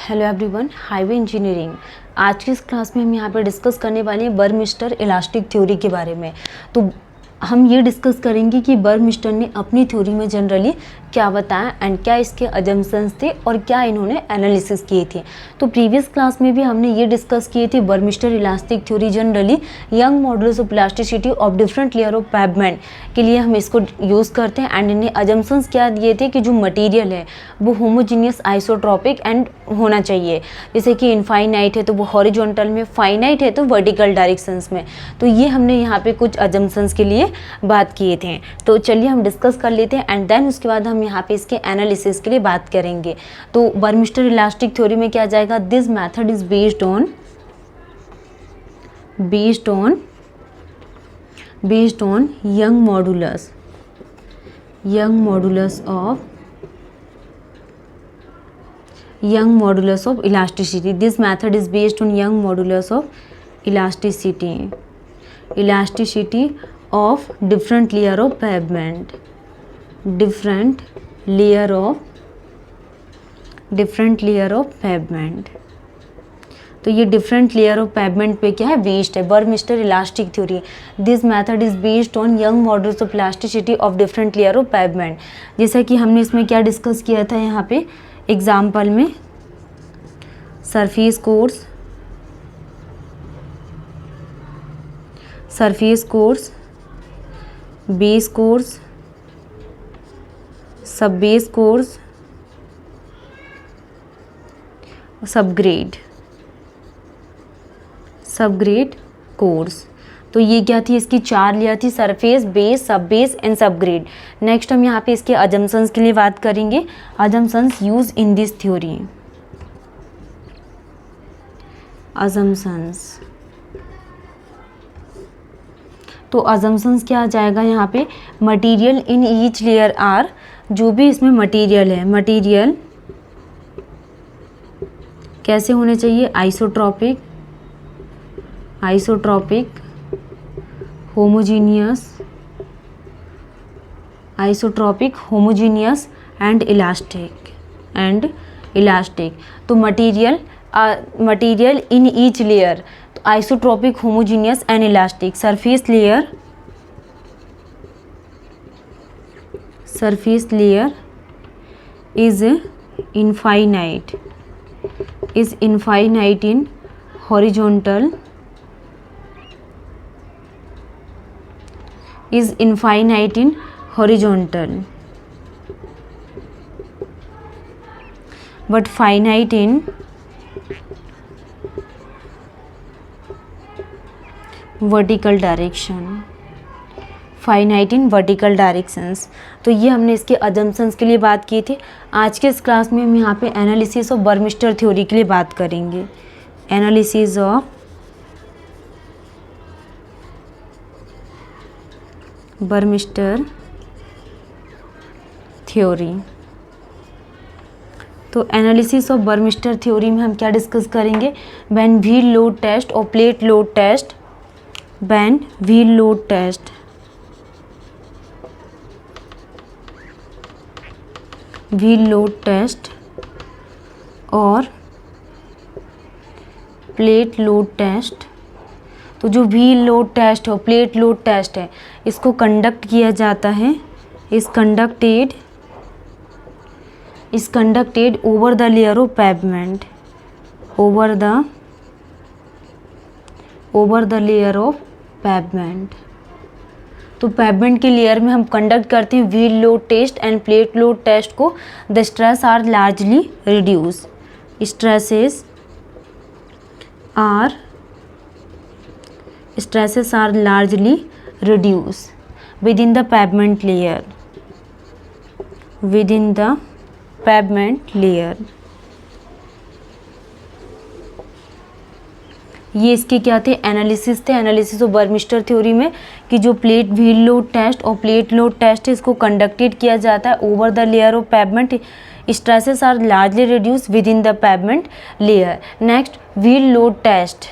Hello everyone, highway engineering. आज की इस क्लास में हम यहाँ पे डिस्कस करने वाले हैं बर्मिस्टर इलास्टिक थ्योरी के बारे में। तो हम ये डिस्कस करेंगे कि बर्मिस्टर ने अपनी थ्योरी में जनरली क्या बताया एंड क्या इसके अजम्पशंस थे और क्या इन्होंने एनालिसिस किए थे। तो प्रीवियस क्लास में भी हमने ये डिस्कस किए थे Burmister elastic theory generally Young models of elasticity of different layer of pavement के लिए हम इसको यूज़ करते हैं। एंड इन्हें अजम्पशंस क्या दिए थे कि जो मटेरियल है वो होमोजीनियस आइसोट्रॉपिक एंड होना चाहिए, जैसे कि इनफाइनाइट है तो वो हॉरिजॉन्टल में, फाइनाइट है तो वर्टिकल डायरेक्शंस में। तो ये हमने यहाँ पे कुछ अजम्पशंस के लिए बात किए थे। तो चलिए हम डिस्कस कर लेते हैं एंड देन उसके बाद हम यहाँ पे इसके एनालिसिस के लिए बात करेंगे। तो बर्मिस्टर इलास्टिक थ्योरी में क्या जाएगा, this method is based on young modulus of elasticity. This method is based on young modulus of elasticity of different layer of pavement. तो ये डिफरेंट लेयर ऑफ पेवमेंट पे क्या है, बेस्ड है Burmister elastic theory. This method is based on Young models of elasticity of different layer of pavement. जैसा कि हमने इसमें क्या डिस्कस किया था यहाँ पे एग्जाम्पल में, surface course, base course, sub base course, subgrade course. तो ये क्या थी, इसकी चार लेयर थी, surface, base, sub base and subgrade. Next हम यहाँ पे इसके अजम्पशंस के लिए बात करेंगे। Assumptions use in this theory, तो अजम्पशंस क्या आ जाएगा यहाँ पे, material in each layer are, जो भी इसमें मटेरियल है, मटेरियल कैसे होने चाहिए, आइसोट्रॉपिक, होमोजीनियस एंड इलास्टिक। तो मटेरियल इन ईच लेयर, तो isotropic, homogeneous and elastic. Surface layer is infinite in horizontal, but finite in vertical directions। तो ये हमने इसके अजम्पशंस के लिए बात की थी। आज के इस क्लास में हम यहाँ पे एनालिसिस ऑफ बर्मिस्टर थ्योरी के लिए बात करेंगे। Analysis of Burmister theory. तो एनालिसिस ऑफ बर्मिस्टर थ्योरी में हम क्या डिस्कस करेंगे, व्हेन व्हील लोड टेस्ट और plate load test, when wheel load test और प्लेट लोड टेस्ट। तो जो व्हील लोड टेस्ट और प्लेट लोड टेस्ट है, इसको कंडक्ट किया जाता है, इस conducted over the layer of pavement, over the layer of pavement. तो पेवमेंट के लेयर में हम कंडक्ट करते हैं wheel load test and plate load test को। The stress are largely reduce, stresses are largely reduce within the pavement layer। ये इसके क्या थे, एनालिसिस थे, एनालिसिस ऑफ बर्मिस्टर थ्योरी में कि जो प्लेट व्हील लोड टेस्ट और प्लेट लोड टेस्ट है, इसको कंडक्टेड किया जाता है over the layer of pavement, stresses are largely reduce within the pavement layer. Next wheel load test,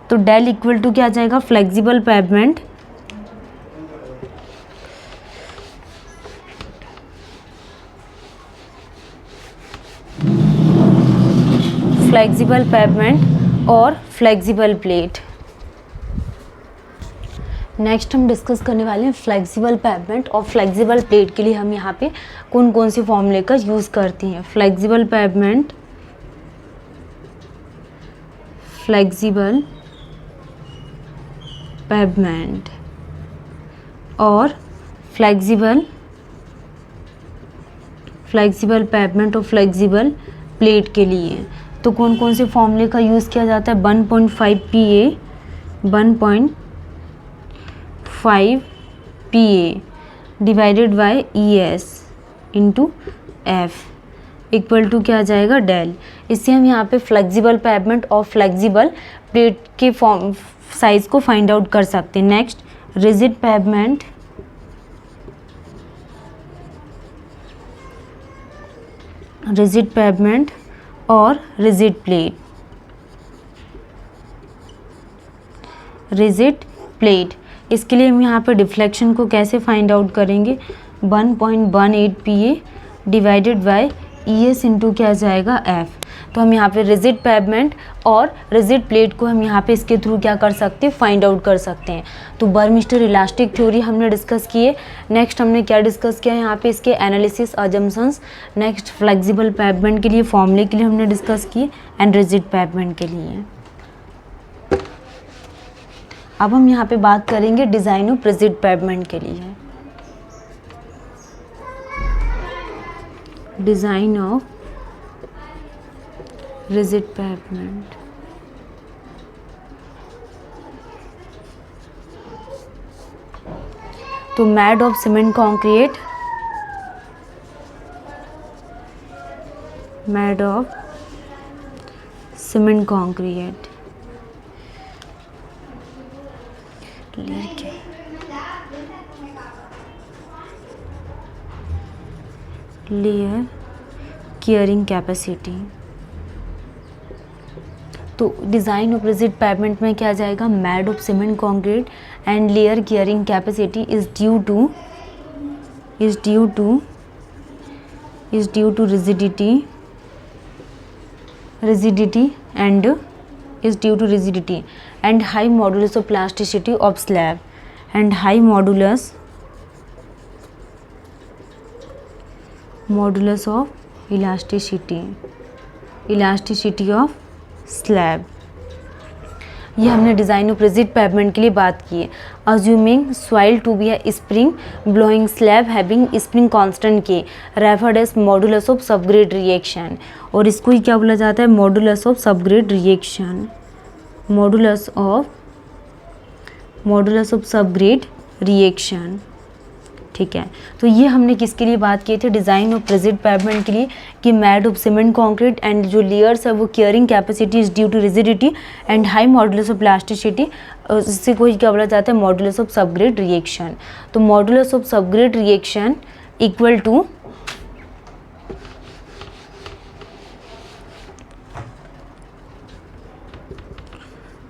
तो डेल इक्वल टू क्या आ जाएगा, फ्लेक्सिबल पेवमेंट, फ्लेक्सिबल पेवमेंट और फ्लेक्सिबल प्लेट। नेक्स्ट हम डिस्कस करने वाले हैं फ्लेक्सिबल पेवमेंट और फ्लेक्सिबल प्लेट के लिए हम यहाँ पे कौन कौन से फॉर्मूले का यूज़ करते हैं। फ्लेक्सिबल पेवमेंट, फ्लेक्सिबल पेवमेंट और फ्लेक्सिबल पेवमेंट और फ्लेक्सिबल प्लेट के लिए तो कौन कौन से फॉर्मूले का यूज़ किया जाता है। 1.5 PA 1.5 PA divided by ES into F equal to क्या आ जाएगा, डेल। इससे हम यहाँ पे फ्लेक्सिबल पेवमेंट और फ्लेक्सिबल प्लेट के फॉर्म साइज को फाइंड आउट कर सकते हैं। Next rigid pavement, rigid pavement और रिजिड प्लेट। रिजिड प्लेट, इसके लिए हम यहाँ पे डिफ्लेक्शन को कैसे फाइंड आउट करेंगे। 1.18 PA divided by ES into क्या जाएगा, F। तो हम यहाँ पे रिजिड पेवमेंट और रिजिड प्लेट को हम यहाँ पे इसके थ्रू क्या कर सकते हैं, फाइंड आउट कर सकते हैं। तो बर्मिस्टर इलास्टिक थ्योरी हमने डिस्कस की है। नेक्स्ट हमने क्या डिस्कस किया है यहाँ पे, इसके analysis, assumptions. Next flexible pavement के लिए फॉर्मूले के लिए हमने डिस्कस किए एंड रिजिड पेवमेंट के लिए। अब हम यहाँ पे बात करेंगे डिज़ाइन ऑफ रिजिड पेवमेंट के लिए। डिज़ाइन ऑफ रिजिड पेवमेंट, तो made of cement concrete, made of cement concrete, layer carrying capacity. तो डिज़ाइन ऑफ रिजिड पेवमेंट में क्या जाएगा, made of cement concrete and layer carrying capacity is due to rigidity and high modulus of plasticity of slab and high modulus of elasticity of slab। ये हमने design of rigid pavement के लिए बात की है। Assuming soil to be a spring blowing slab having spring constant K referred as modulus of subgrade reaction, और इसको ही क्या बोला जाता है, modulus of subgrade reaction, modulus of subgrade reaction. ठीक है, तो ये हमने किसके लिए बात की थी, डिज़ाइन ऑफ रिजिड पेवमेंट के लिए, कि made of cement concrete and जो लेयर्स है वो bearing capacity is due to rigidity and high modulus of plasticity, इससे कोई क्या बोला जाता है, मॉडुलस ऑफ सबग्रेड रिएक्शन। तो modulus of subgrade reaction equal to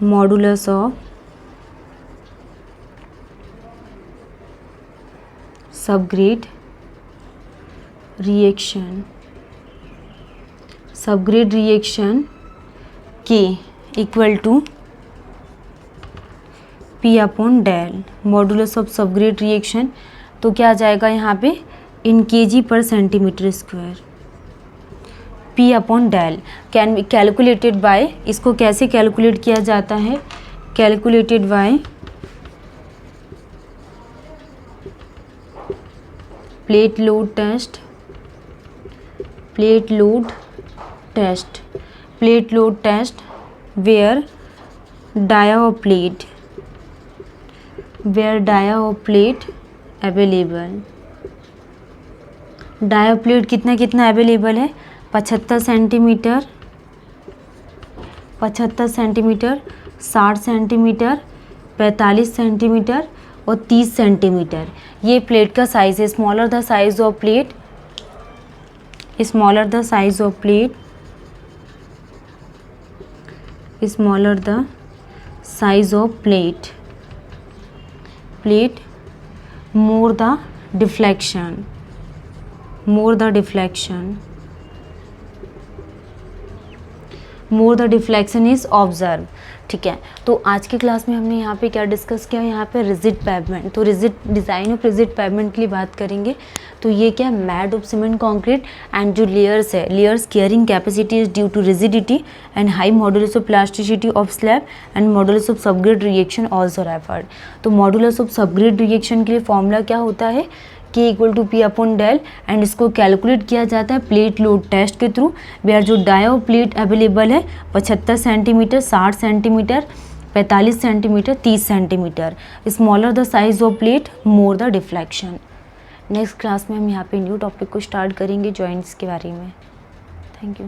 modulus of subgrade reaction K equal to P upon del. Modulus of subgrade reaction तो क्या आ जाएगा यहाँ पे, in kg/cm²। P upon del can be calculated bye, इसको कैसे calculate किया जाता है, calculated by plate load test where dia of plate available. Dia plate कितना अवेलेबल है, 75 सेंटीमीटर, 60 सेंटीमीटर, 45 सेंटीमीटर और 30 सेंटीमीटर। ये प्लेट का साइज है। Smaller the size of plate, more the deflection more the deflection is observe. ठीक है, तो आज की क्लास में हमने यहाँ पे क्या डिस्कस किया, यहाँ पे रिजिड पेवमेंट, तो rigid design of rigid pavement के लिए बात करेंगे। तो ये क्या, made of cement concrete and जो लेयर्स है, layers carrying capacity is due to rigidity and high modulus of plasticity of slab and modulus of subgrade reaction also referred. तो मॉडुलस ऑफ सबग्रेड रिएक्शन के लिए formula क्या होता है, K equal to P upon del, and इसको calculate किया जाता है प्लेट लोड टेस्ट के थ्रू, वेयर जो डायो प्लेट अवेलेबल है 75 centimetre, 60 centimetre, 45 centimetre, 30 centimetre. Smaller the size of plate more the deflection. Next class में हम यहाँ पे न्यू टॉपिक को स्टार्ट करेंगे, जॉइंट्स के बारे में। Thank you.